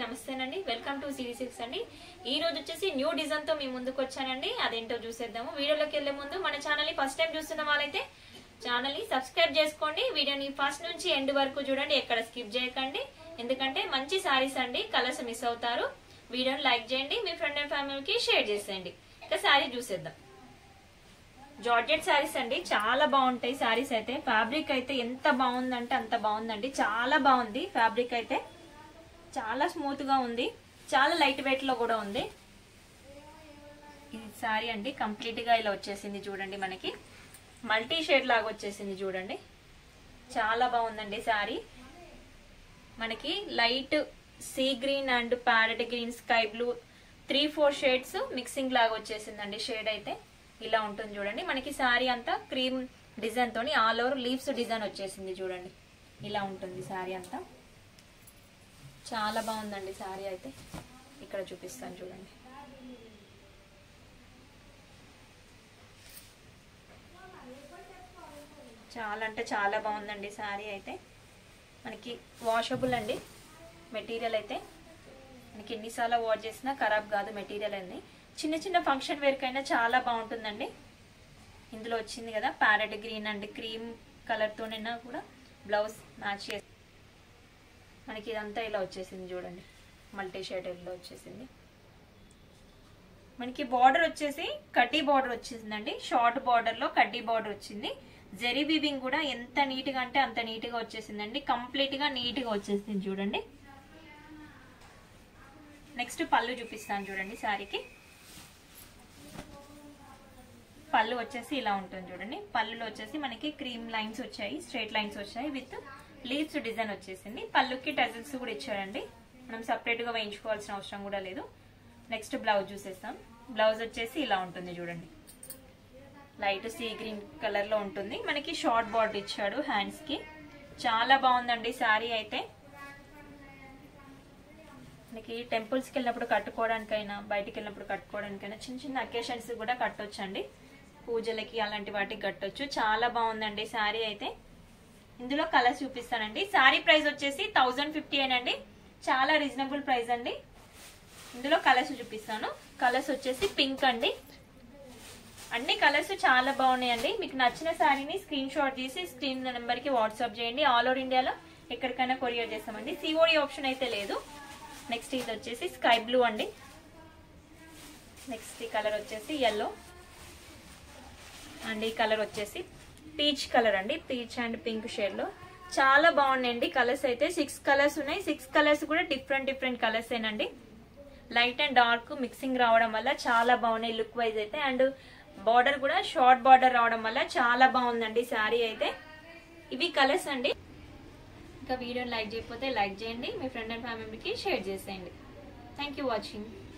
నమస్తేనండి welcome to Siri silks అండి ఈ రోజు వచ్చేసి న్యూ డిజైన్ తో మీ ముందుకు వచ్చానండి అదేంటో చూసేద్దాము వీడియోలోకి వెళ్ళే ముందు మన ఛానల్ ని ఫస్ట్ టైం చూస్తున్న వాళ్ళైతే ఛానల్ ని సబ్స్క్రైబ్ చేసుకోండి వీడియోని ఫస్ట్ నుంచి ఎండ్ వరకు చూడండి ఎక్కడ స్కిప్ చేయకండి ఎందుకంటే మంచి సారీస్ అండి కలర్స్ మిస్ అవుతారు వీడియోని లైక్ చేయండి మీ ఫ్రెండ్ అండ్ ఫ్యామిలీకి షేర్ చేసేయండి ఇక సారీ చూసేద్దాం జార్జెట్ సారీస్ అండి చాలా బాగుంటాయి సారీస్ అయితే ఫ్యాబ్రిక్ అయితే ఎంత బాగుందంటే అంత బాగుందండి చాలా బాగుంది ఫ్యాబ్రిక్ అయితే చాలా స్మూత్ గా ఉంది చాలా లైట్ వెయిట్ లో కూడా ఉంది ఈ సారీ అండి కంప్లీట్ గా ఇలా వచ్చేసింది చూడండి మనకి మల్టీ షేడ్ లాగా వచ్చేసింది చూడండి చాలా బాగుందండి సారీ మనకి light sea green and parrot green sky blue 3-4 shades mixing లాగా వచ్చేసిందండి షేడ్ అయితే ఇలా ఉంటుంది చూడండి మనకి సారీ అంతా క్రీమ్ డిజైన్ తోని ఆల్ ఓవర్ లీవ్స్ డిజైన్ వచ్చేసింది చూడండి ఇలా ఉంటుంది సారీ అంతా చాలా బాగుందండి సారీ అయితే ఇక్కడ చూపిస్తాను చూడండి చాలా అంటే చాలా బాగుందండి సారీ అయితే మనకి వాషబుల్ అండి మెటీరియల్ అయితే మనకి ఎన్నిసార్లు వాష్ చేసినా ఖరాబ్ కాదు మెటీరియల్ అన్ని చిన్న చిన్న ఫంక్షన్ వేర్ కైనా చాలా బాగుంటుందండి ఇందులో వచ్చింది కదా parrot green and cream colour తోనైనా కూడా బ్లౌజ్ మ్యాచ్ చేసి మనకి ఇదంతా ఇలా వచ్చేసింది చూడండి మల్టీ షేడ్ లో వచ్చేసింది మనకి బార్డర్ వచ్చేసి కడ్డీ బార్డర్ వచ్చేసిందండి షార్ట్ బార్డర్ లో కడ్డీ బార్డర్ వచ్చింది జరీ వీవింగ్ కూడా ఎంత నీట్ గా అంటే అంత నీట్ గా వచ్చేసిందండి కంప్లీట్ గా నీట్ గా వచ్చేసింది చూడండి నెక్స్ట్ పళ్ళు చూపిస్తాను చూడండి సారీకి పళ్ళు వచ్చేసి ఇలా ఉంటుంది చూడండి పళ్ళులో వచ్చేసి మనకి క్రీమ్ లైన్స్ వచ్చాయి స్ట్రైట్ లైన్స్ వచ్చాయి విత్ లీవ్స్ డిజైన్ వచ్చేసింది పళ్ళుకి టజల్స్ కూడా ఇచ్చారండి మనం సపరేట్ గా వేయించుకోవాల్సిన అవసరం కూడా లేదు నెక్స్ట్ బ్లౌజ్ చూసేస్తాం బ్లౌజ్ వచ్చేసి ఇలా ఉంటుంది చూడండి లైట్ సీ గ్రీన్ కలర్ లో ఉంటుంది మనకి షార్ట్ బార్డర్ ఇచ్చాడు హ్యాండ్స్ కి చాలా బాగుందండి శారీ అయితే మనకి టెంపుల్స్కి వెళ్ళినప్పుడు కట్టుకోవడానికైనా బయటికి వెళ్ళినప్పుడు కట్టుకోవడానికైనా చిన్న చిన్న అకేషన్స్ కూడా కట్టొచ్చండి పూజలకి అలాంటి వాటికి కట్టొచ్చు చాలా బాగుందండి శారీ అయితే ఇందులో కలర్స్ చూపిస్తానండి శారీ ప్రైస్ వచ్చేసి 1050 అండి చాలా రీజనబుల్ ప్రైస్ అండి ఇందులో కలర్స్ చూపిస్తాను కలర్స్ వచ్చేసి పింక్ అండి అన్ని కలర్స్ చాలా బాగున్నాయండి మీకు నచ్చిన శారీని స్క్రీన్ షాట్ తీసి స్క్రీన్ నెంబర్ కి వాట్సాప్ చేయండి ఆల్ ఓవర్ ఇండియాలో ఎక్కడికైనా కొరియర్ చేస్తామండి సిఓడి ఆప్షన్ అయితే లేదు నెక్స్ట్ ఇది వచ్చేసి స్కై బ్లూ అండి నెక్స్ట్ ఈ కలర్ వచ్చేసి yellow అండ్ ఈ కలర్ వచ్చేసి పీచ్ కలర్ అండి పీచ్ అండ్ పింక్ షేడ్ లో చాలా బాగున్నాయండి కలర్స్ అయితే 6 కలర్స్ ఉన్నాయి 6 కలర్స్ కూడా డిఫరెంట్ కలర్స్ ఏనండి లైట్ అండ్ డార్క్ మిక్సింగ్ రావడం వల్ల చాలా బాగున్నాయి లుక్ వైజ్ అయితే అండ్ బార్డర్ కూడా షార్ట్ బార్డర్ రావడం వల్ల చాలా బాగుందండి శారీ అయితే ఇవి కలర్స్ అండి ఇంకా వీడియోని లైక్ చేయకపోతే లైక్ చేయండి మీ ఫ్రెండ్ అండ్ ఫ్యామిలీకి షేర్ చేసేయండి థ్యాంక్ యూ వాచింగ్